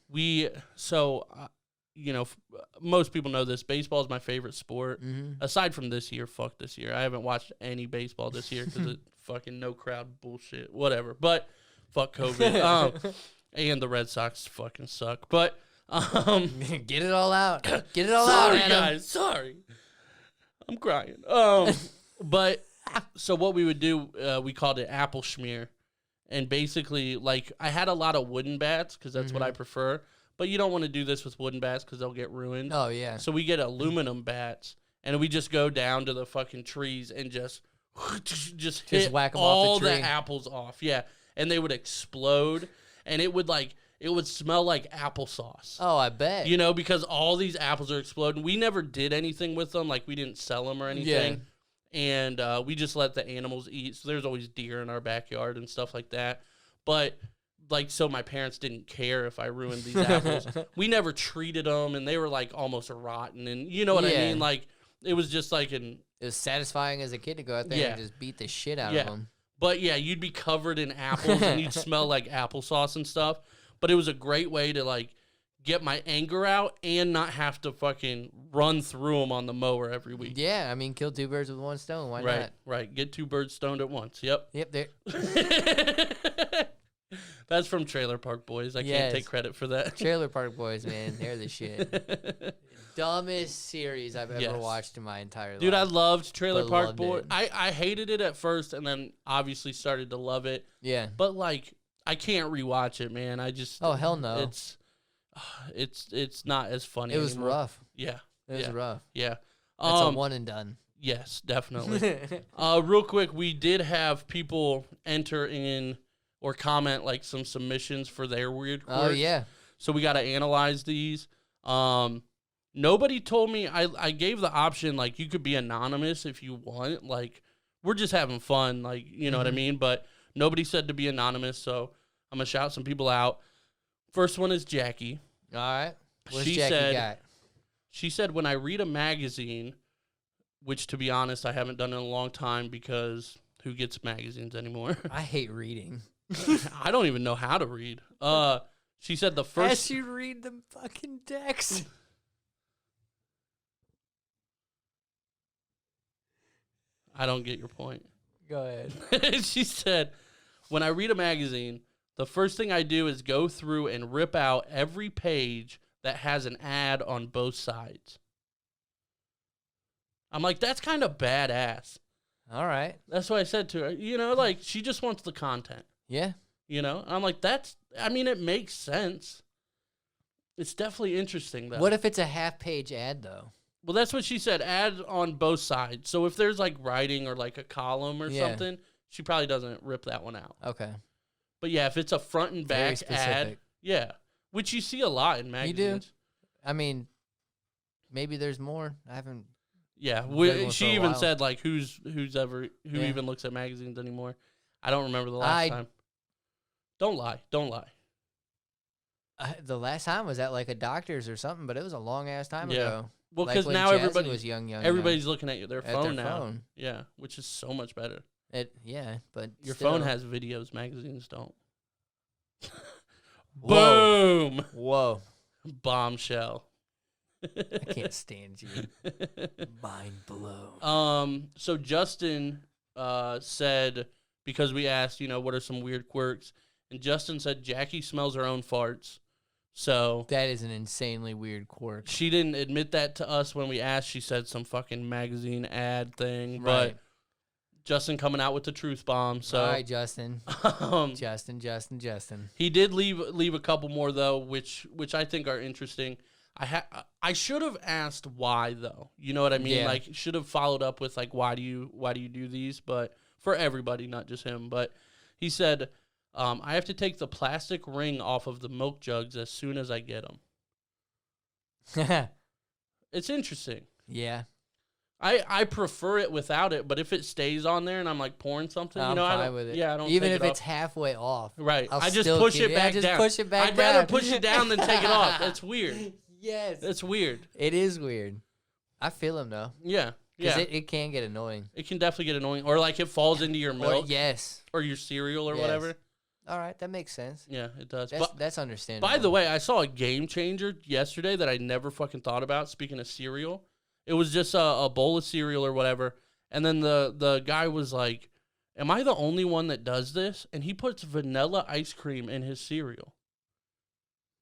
Most people know this. Baseball is my favorite sport. Mm-hmm. Aside from this year, fuck this year. I haven't watched any baseball this year because it fucking no crowd bullshit. Whatever. But fuck COVID. And the Red Sox fucking suck. But Get it all out. Get it all sorry, out, Adam. guys. Sorry. I'm crying. But so what we would do, we called it apple schmear. And basically, like, I had a lot of wooden bats because that's what I prefer. But you don't want to do this with wooden bats because they'll get ruined. Oh, yeah. So we get aluminum bats, and we just go down to the fucking trees and just hit whack 'em all off the tree. apples off. Yeah, and they would explode, and it would smell like applesauce. Oh, I bet. You know, because all these apples are exploding. We never did anything with them. Like, we didn't sell them or anything. Yeah. And we just let the animals eat. So there's always deer in our backyard and stuff like that. But, like, so my parents didn't care if I ruined these apples. We never treated them, and they were, like, almost rotten. And you know what I mean? Like, it was just like It was satisfying as a kid to go out there and just beat the shit out of them. But, yeah, you'd be covered in apples, and you'd smell like applesauce and stuff. But it was a great way to, like, get my anger out and not have to fucking run through them on the mower every week. Yeah, I mean, kill two birds with one stone. Why not? Right. Get two birds stoned at once. Yep. There. That's from Trailer Park Boys. I can't take credit for that. Trailer Park Boys, man. They're the shit. Dumbest series I've ever watched in my entire life. Dude, I loved Trailer Park Boys. I hated it at first and then obviously started to love it. Yeah. But, like, I can't rewatch it, man. I just... Oh, hell no. It's not as funny It was anymore. rough. Yeah. It was rough. Yeah. That's a one and done. Yes, definitely. Real quick, we did have people enter in or comment, like, some submissions for their weird quirks. Oh, yeah. So we got to analyze these. Nobody told me. I gave the option, like, you could be anonymous if you want. Like, we're just having fun, like, you know what I mean? But nobody said to be anonymous, so I'm going to shout some people out. First one is Jackie. All right. What's Jackie got? She said, when I read a magazine, which, to be honest, I haven't done in a long time because who gets magazines anymore? I hate reading. I don't even know how to read. She said the first... As you read the fucking text. I don't get your point. Go ahead. She said, when I read a magazine, the first thing I do is go through and rip out every page that has an ad on both sides. I'm like, that's kind of badass. All right. That's what I said to her. You know, like, she just wants the content. Yeah. You know? I'm like, it makes sense. It's definitely interesting, though. What if it's a half-page ad, though? Well, that's what she said. Ad on both sides. So if there's, like, writing or, like, a column or something, she probably doesn't rip that one out. Okay. But, yeah, if it's a front and back ad, yeah, which you see a lot in magazines. You do? I mean, maybe there's more. I haven't... Yeah, she even said, like, who even looks at magazines anymore. I don't remember the last time. Don't lie. The last time was at, like, a doctor's or something, but it was a long-ass time ago. Well, like because now everybody was young. Everybody's looking at their phone their now. phone. Yeah, which is so much better. But your still. phone has videos, magazines don't. Whoa. Boom! Whoa. Bombshell. I can't stand you. Mind blown. So Justin said, because we asked, what are some weird quirks, and Justin said Jackie smells her own farts. So that is an insanely weird quirk. She didn't admit that to us when we asked. She said some fucking magazine ad thing, right. But Justin coming out with the truth bomb. So all right, Justin. Justin. He did leave a couple more though, which I think are interesting. I should have asked why though. You know what I mean? Yeah. Like, should have followed up with, like, why do you do these? But for everybody, not just him. But he said, I have to take the plastic ring off of the milk jugs as soon as I get them. It's interesting. Yeah. I prefer it without it, but if it stays on there and I'm like pouring something, I'm you know, I fine don't, with it. yeah, I don't Even take if it it's off. halfway off. Right. I'll I just still push keep it back just down. push it back I'd down. rather push it down than take it off. That's weird. Yes. That's weird. It is weird. I feel them though. Yeah. Because Yeah. it can get annoying. It can definitely get annoying. Or like it falls into your milk. Yes. Or your cereal or Yes. whatever. All right, that makes sense. Yeah, it does. That's understandable. By the way, I saw a game changer yesterday that I never fucking thought about. Speaking of cereal, it was just a bowl of cereal or whatever, and then the guy was like, "Am I the only one that does this?" And he puts vanilla ice cream in his cereal.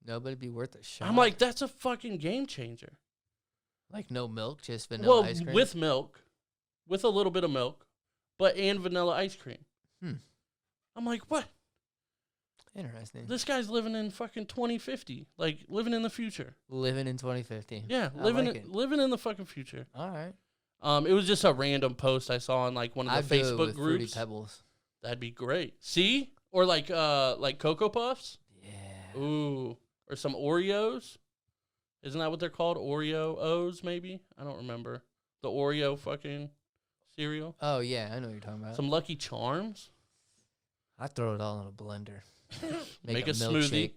No, but it'd be worth a shot. I'm like, that's a fucking game changer. Like no milk, just vanilla Well, ice cream. with milk, with a little bit of milk, and vanilla ice cream. I'm like, what? Interesting. This guy's living in fucking 2050, like living in the future. Living in 2050. Yeah, I living like it. living in the fucking future. All right. It was just a random post I saw on like one of I'd the do it Facebook with Fruity groups. Pebbles. That'd be great. See, or like Cocoa Puffs. Yeah. Ooh, or some Oreos. Isn't that what they're called? Oreo-O's, maybe? I don't remember. The Oreo fucking cereal. Oh yeah, I know what you're talking about. Some Lucky Charms. I throw it all in a blender. Make a milkshake. smoothie.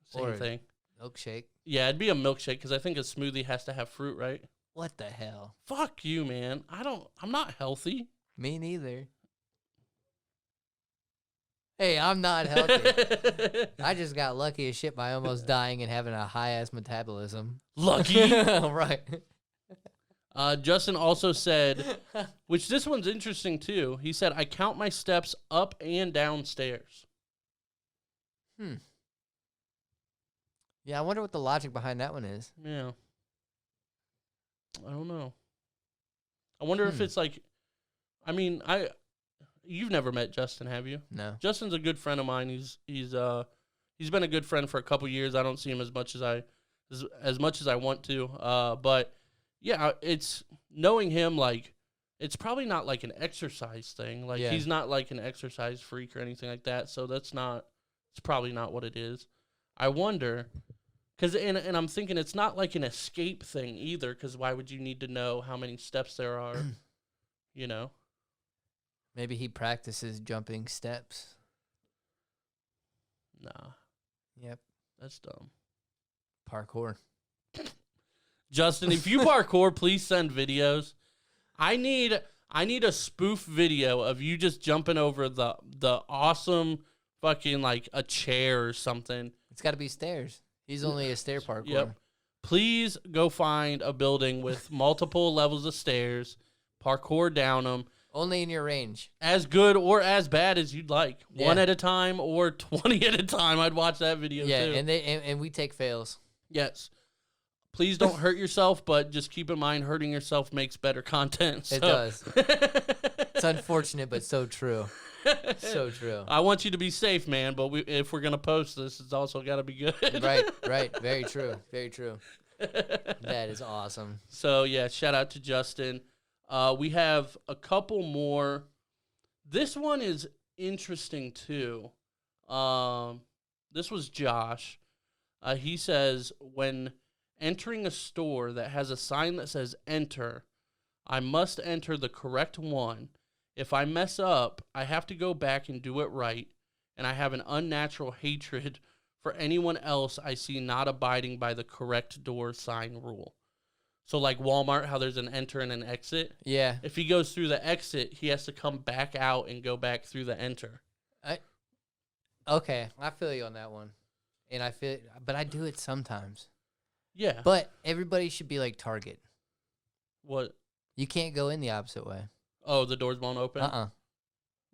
Same Or thing. Milkshake. Yeah, it'd be a milkshake because I think a smoothie has to have fruit, right? What the hell? Fuck you, man. I'm not healthy. Me neither. Hey, I'm not healthy. I just got lucky as shit by almost dying and having a high ass metabolism. Lucky. Right. Justin also said, which this one's interesting too. He said, I count my steps up and downstairs. Yeah, I wonder what the logic behind that one is. Yeah. I don't know. I wonder if it's like, I mean, you've never met Justin, have you? No. Justin's a good friend of mine. He's been a good friend for a couple years. I don't see him as much as I want to. But yeah, it's knowing him, like, it's probably not like an exercise thing. Like, he's not like an exercise freak or anything like that. So it's probably not what it is. I wonder, and I'm thinking it's not like an escape thing either, because why would you need to know how many steps there are, you know? Maybe he practices jumping steps. Nah. Yep. That's dumb. Parkour. Justin, if you parkour, please send videos. I need a spoof video of you just jumping over the awesome fucking like a chair or something. It's got to be stairs. He's only a stair parkour. Yep. Please go find a building with multiple levels of stairs, parkour down them. Only in your range. As good or as bad as you'd like. Yeah. 1 at a time or 20 at a time. I'd watch that video too. and we take fails. Yes. Please don't hurt yourself, but just keep in mind hurting yourself makes better content. So. It does. It's unfortunate, but so true. So true. I want you to be safe, man, but if we're going to post this, it's also got to be good. Right. Very true. Very true. That is awesome. So, yeah, shout out to Justin. We have a couple more. This one is interesting, too. This was Josh. He says, when entering a store that has a sign that says enter, I must enter the correct one. If I mess up, I have to go back and do it right, and I have an unnatural hatred for anyone else I see not abiding by the correct door sign rule. So like Walmart, how there's an enter and an exit. Yeah. If he goes through the exit, he has to come back out and go back through the enter. Okay, I feel you on that one. And but I do it sometimes. Yeah. But everybody should be like Target. What? You can't go in the opposite way. Oh, the doors won't open?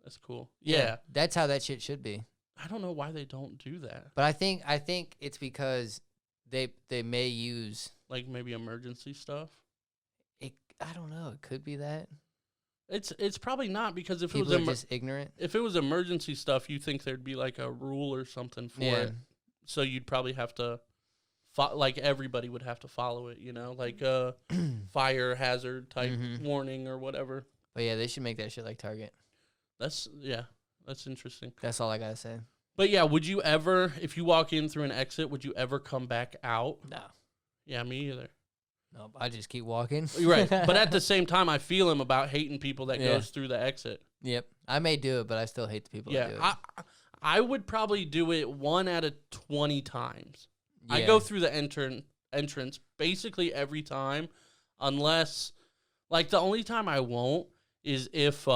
That's cool. Yeah. That's how that shit should be. I don't know why they don't do that. But I think it's because they may use like maybe emergency stuff. I don't know. It could be that. It's probably not, because if people it was are just ignorant. If it was emergency stuff, you think there'd be like a rule or something for it. So you'd probably have to like everybody would have to follow it, you know, like a fire hazard type warning or whatever. But yeah, they should make that shit like Target. That's interesting. That's all I gotta say. But yeah, would you ever, if you walk in through an exit, would you ever come back out? No. Yeah, me either. No, I just keep walking. Right. But at the same time, I feel him about hating people that Yeah. goes through the exit. Yep. I may do it, but I still hate the people that do it. I would probably do it 1 out of 20 times. I Yeah. go through the entrance basically every time, unless, like, the only time I won't is if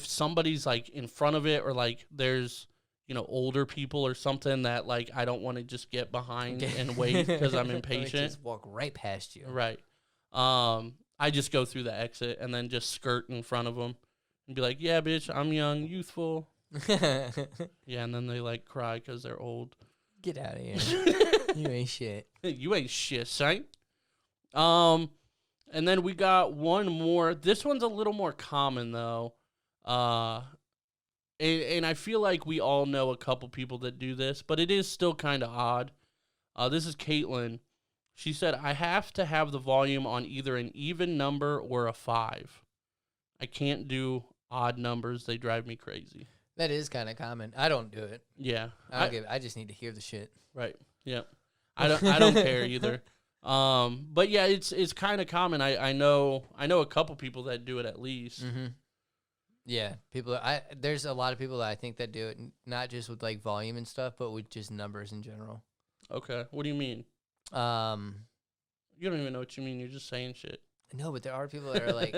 somebody's, like, in front of it, or, like, there's, you know, older people or something that, like, I don't want to just get behind and wait because I'm impatient. Just walk right past you. Right. I just go through the exit and then just skirt in front of them and be like, yeah, bitch, I'm young, youthful. Yeah, and then they, like, cry because they're old. Get out of here. You ain't shit. You ain't shit, saint. And then we got one more. This one's a little more common, though. And I feel like we all know a couple people that do this, but it is still kind of odd. This is Caitlin. She said, I have to have the volume on either an even number or a 5. I can't do odd numbers. They drive me crazy. That is kind of common. I don't do it. Yeah. I just need to hear the shit. Right. Yeah. I don't care either. But yeah, it's kind of common. I know a couple people that do it at least. Mm-hmm. Yeah, there's a lot of people that I think that do it, not just with like volume and stuff, but with just numbers in general. Okay. What do you mean? You don't even know what you mean. You're just saying shit. No, but there are people that are like,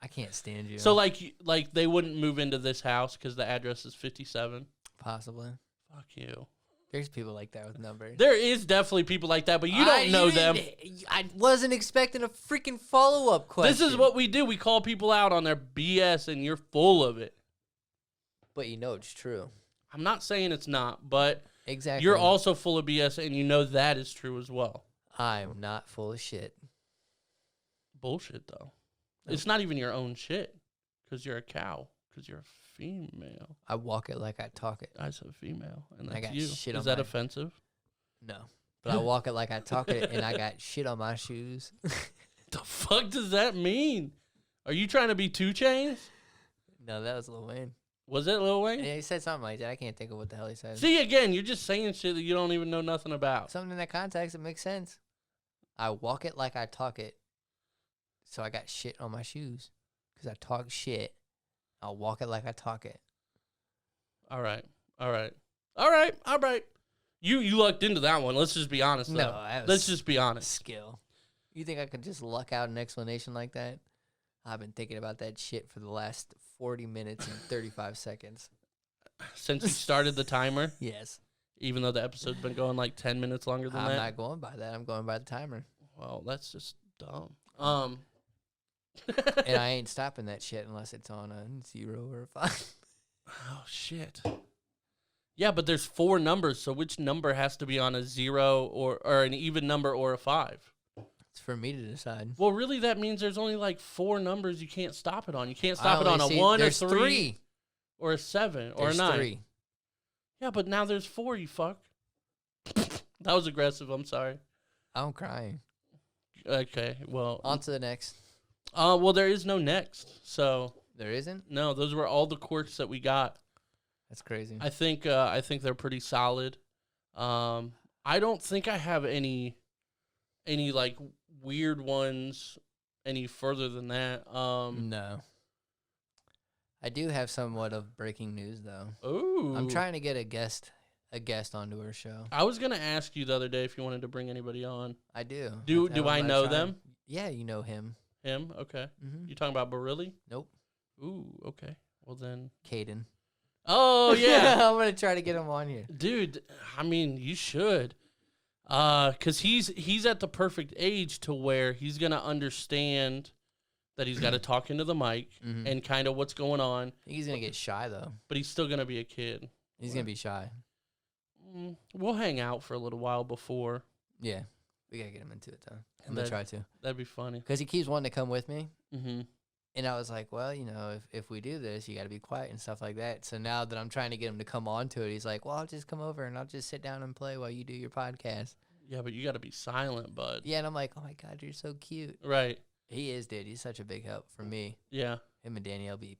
I can't stand you. So like they wouldn't move into this house because the address is 57. Possibly. Fuck you. There's people like that with numbers. There is definitely people like that, but you don't know them. I wasn't expecting a freaking follow-up question. This is what we do. We call people out on their BS, and you're full of it. But you know it's true. I'm not saying it's not, but exactly. You're also full of BS, and you know that is true as well. I'm not full of shit. Bullshit, though. No. It's not even your own shit, because you're a cow, because you're a female. I walk it like I talk it. I said female, and that's I got you. Shit is that offensive? No. But I walk it like I talk it, and I got shit on my shoes. The fuck does that mean? Are you trying to be 2 Chainz? No, that was Lil Wayne. Was it Lil Wayne? Yeah, he said something like that. I can't think of what the hell he said. See, again, you're just saying shit that you don't even know nothing about. Something in that context, it makes sense. I walk it like I talk it. So I got shit on my shoes. Because I talk shit. I'll walk it like I talk it. All right. You lucked into that one. Let's just be honest, though. No, let's just be honest. Skill. You think I could just luck out an explanation like that? I've been thinking about that shit for the last 40 minutes and 35 seconds. Since you started the timer? Yes. Even though the episode's been going like 10 minutes longer than that? I'm not going by that. I'm going by the timer. Well, that's just dumb. And I ain't stopping that shit unless it's on a 0 or a 5. Oh, shit. Yeah, but there's 4 numbers, so which number has to be on a 0 or an even number or a 5? It's for me to decide. Well, really, that means there's only like 4 numbers you can't stop it on. You can't stop it on a 1 or 3 or a 7 or a 9. 3. Yeah, but now there's 4, you fuck. That was aggressive. I'm sorry. I'm crying. Okay, well. On to the next. Well, there is no next, so. There isn't? No, those were all the quirks that we got. That's crazy. I think they're pretty solid. I don't think I have any like weird ones any further than that. No. I do have somewhat of breaking news though. Ooh. I'm trying to get a guest onto our show. I was gonna ask you the other day if you wanted to bring anybody on. I do. Do I know them? Yeah, you know him. Him? Okay. Mm-hmm. You talking about Barili? Nope. Ooh, okay. Well then. Caden. Oh yeah. I'm gonna try to get him on here. Dude, I mean you should. 'Cause he's at the perfect age to where he's gonna understand that he's got to talk into the mic and kind of what's going on. I think he's gonna get shy though. But he's still gonna be a kid. He's gonna be shy. We'll hang out for a little while before. Yeah, we gotta get him into it though. I'm gonna try to. That'd be funny. Because he keeps wanting to come with me. Mm-hmm. And I was like, well, you know, if we do this, you got to be quiet and stuff like that. So now that I'm trying to get him to come on to it, he's like, well, I'll just come over and I'll just sit down and play while you do your podcast. Yeah, but you got to be silent, bud. Yeah, and I'm like, oh, my God, you're so cute. Right. He is, dude. He's such a big help for me. Yeah. Him and Danielle be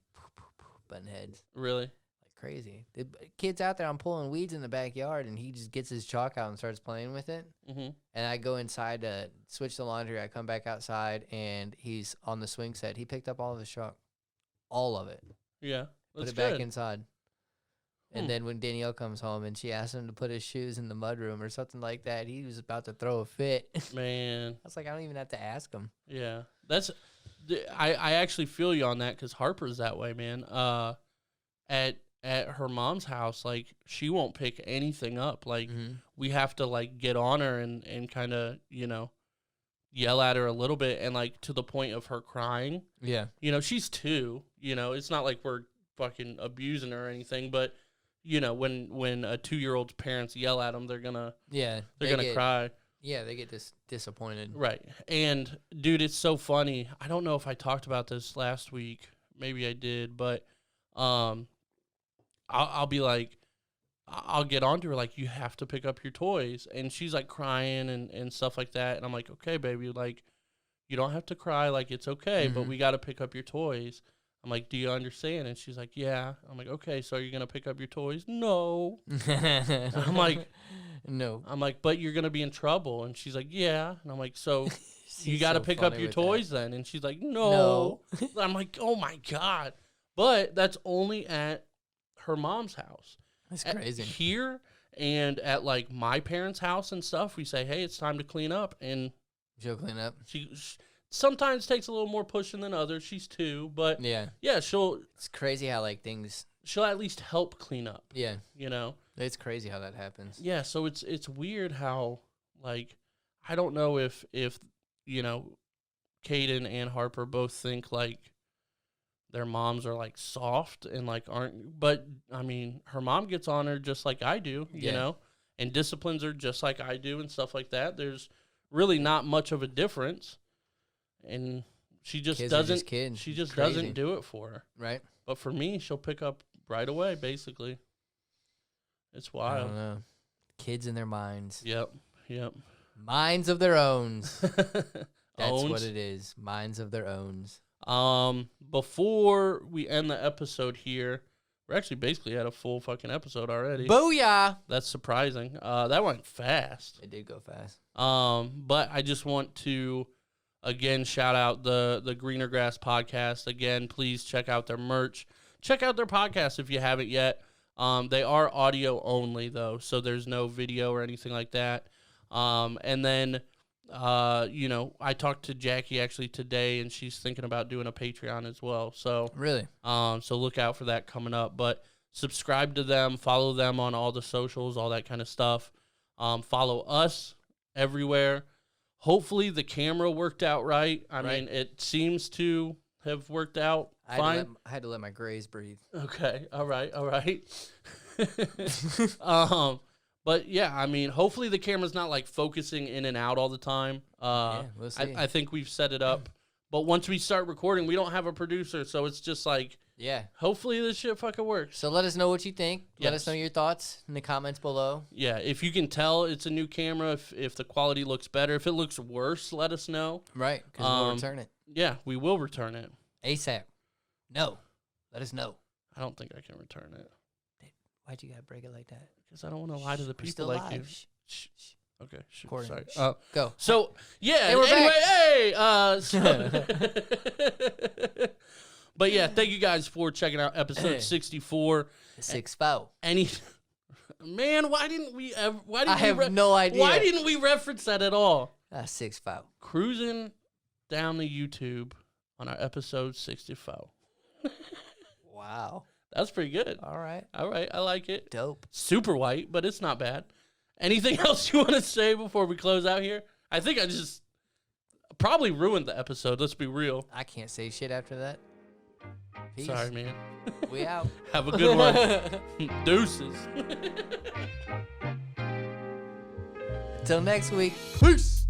button heads. Really? Like crazy. The kid's out there, I'm pulling weeds in the backyard, and he just gets his chalk out and starts playing with it. Mm-hmm. And I go inside to switch the laundry. I come back outside, and he's on the swing set. He picked up all of his chalk. All of it. Yeah. Put it good. back inside. And then when Danielle comes home and she asks him to put his shoes in the mudroom or something like that, he was about to throw a fit. Man. I was like, I don't even have to ask him. Yeah. I actually feel you on that because Harper's that way, man. At her mom's house, like, she won't pick anything up. Like, we have to, like, get on her and kind of, you know, yell at her a little bit, and, like, to the point of her crying. Yeah. You know, she's 2. You know, it's not like we're fucking abusing her or anything, but, you know, when a 2-year-old's parents yell at them, they're gonna cry. Yeah, they get disappointed. Right. And, dude, it's so funny. I don't know if I talked about this last week. Maybe I did, but I'll be like, I'll get on to her, like, you have to pick up your toys. And she's, like, crying and stuff like that. And I'm like, okay, baby, like, you don't have to cry. Like, it's okay, but we got to pick up your toys. I'm like, do you understand? And she's like, yeah. I'm like, okay, so are you going to pick up your toys? No. I'm like, no. I'm like, but you're going to be in trouble. And she's like, yeah. And I'm like, so you got to pick up your toys then? And she's like, no. I'm like, oh, my God. But that's only at her mom's house. That's crazy. Here and at, like, my parents' house and stuff, we say, hey, it's time to clean up. And she'll clean up. She sometimes takes a little more pushing than others. She's 2, but yeah, It's crazy how, like, she'll at least help clean up. Yeah, you know, it's crazy how that happens. Yeah, so it's weird how, like, I don't know if you know, Caden and Harper both think like their moms are like soft and like aren't, but I mean, her mom gets on her just like I do, you know, and disciplines her just like I do and stuff like that. There's really not much of a difference. And she just doesn't. She just doesn't do it for her. Right. But for me, she'll pick up right away. Basically, it's wild. I don't know. Kids in their minds. Yep. Minds of their own. That's what it is. Minds of their own. Before we end the episode here, we're actually basically at a full fucking episode already. Booyah! That's surprising. That went fast. It did go fast. But I just want to. Again, shout out the Greener Grass podcast. Again, please check out their merch. Check out their podcast if you haven't yet. They are audio only, though, so there's no video or anything like that. And then, you know, I talked to Jackie actually today, and she's thinking about doing a Patreon as well. So really, so look out for that coming up. But subscribe to them, follow them on all the socials, all that kind of stuff. Follow us everywhere. Hopefully the camera worked out right. I mean, it seems to have worked out fine. I had to let my grays breathe. Okay. All right. But yeah, I mean, hopefully the camera's not like focusing in and out all the time. We'll see. I think we've set it up. But once we start recording, we don't have a producer, so it's just like, hopefully this shit fucking works. So let us know what you think. Let us know your thoughts in the comments below. Yeah, if you can tell it's a new camera, if the quality looks better. If it looks worse, let us know. Right, because we'll return it. Yeah, we will return it. ASAP. No. Let us know. I don't think I can return it. Why'd you gotta break it like that? Because I don't want to lie to the people like you. Shh. Okay, sorry. Go. So, yeah, hey, we're back. But yeah, thank you guys for checking out episode 64. 6-4. Man, why didn't we ever? I have no idea. Why didn't we reference that at all? 6-4. Cruising down the YouTube on our episode 64. Wow. That's pretty good. All right. I like it. Dope. Super white, but it's not bad. Anything else you want to say before we close out here? I think I just probably ruined the episode. Let's be real. I can't say shit after that. Peace. Sorry, man. We out. Have a good one. Deuces. Until next week. Peace.